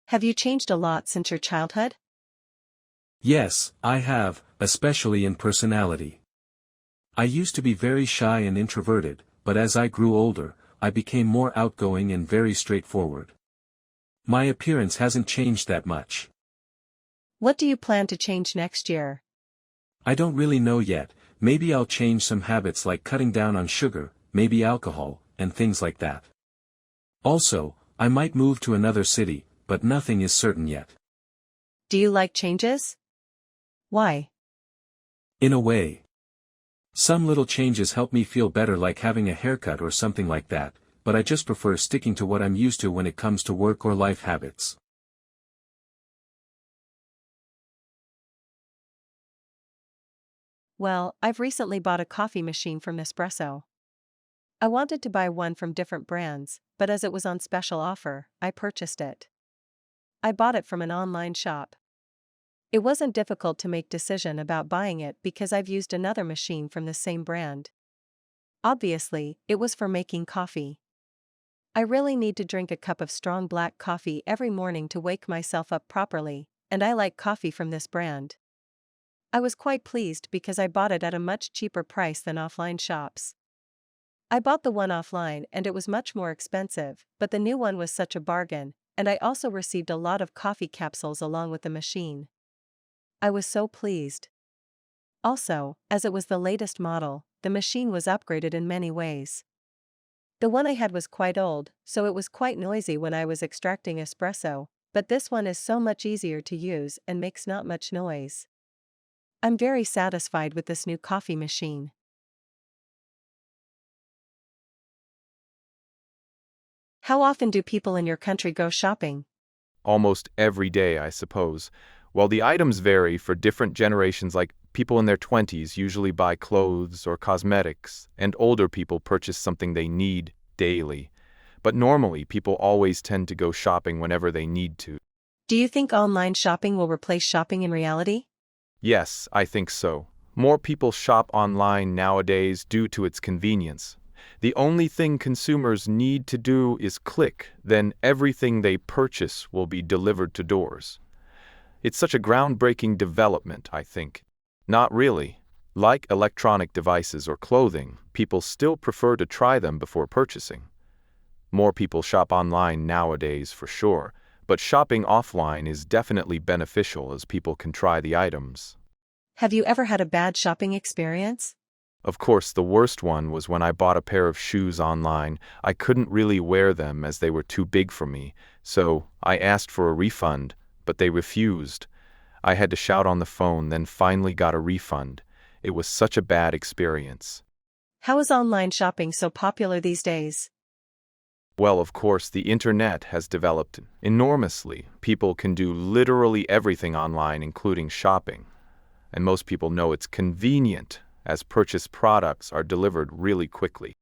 Have you changed a lot since your childhood? Yes, I have, especially in personality. I used to be very shy and introverted, but as I grew older, I became more outgoing and very straightforward. My appearance hasn't changed that much. What do you plan to change next year? I don't really know yet. Maybe I'll change some habits like cutting down on sugar, maybe alcohol, and things like that. Also, I might move to another city, but nothing is certain yet. Do you like changes? Why? In a way. Some little changes help me feel better, like having a haircut or something like that, but I just prefer sticking to what I'm used to when it comes to work or life habits. Well, I've recently bought a coffee machine from Nespresso. I wanted to buy one from different brands, but as it was on special offer, I purchased it. I bought it from an online shop. It wasn't difficult to make decision about buying it because I've used another machine from the same brand. Obviously, it was for making coffee. I really need to drink a cup of strong black coffee every morning to wake myself up properly, and I like coffee from this brand. I was quite pleased because I bought it at a much cheaper price than offline shops. I bought the one offline and it was much more expensive, but the new one was such a bargain, and I also received a lot of coffee capsules along with the machine. I was so pleased. Also, as it was the latest model, the machine was upgraded in many ways. The one I had was quite old, so it was quite noisy when I was extracting espresso, but this one is so much easier to use and makes not much noise. I'm very satisfied with this new coffee machine. How often do people in your country go shopping? Almost every day, I suppose. While the items vary for different generations, like people in their 20s usually buy clothes or cosmetics, and older people purchase something they need daily. But normally, people always tend to go shopping whenever they need to. Do you think online shopping will replace shopping in reality? Yes, I think so. More people shop online nowadays due to its convenience. The only thing consumers need to do is click, then everything they purchase will be delivered to doors. It's such a groundbreaking development, I think. Not really. Like electronic devices or clothing, people still prefer to try them before purchasing. More people shop online nowadays for sure, but shopping offline is definitely beneficial as people can try the items. Have you ever had a bad shopping experience? Of course, the worst one was when I bought a pair of shoes online. I couldn't really wear them as they were too big for me, so I asked for a refund, but they refused. I had to shout on the phone, then finally got a refund. It was such a bad experience. How is online shopping so popular these days? Well, of course, the internet has developed enormously. People can do literally everything online, including shopping. And most people know it's convenient, as purchased products are delivered really quickly.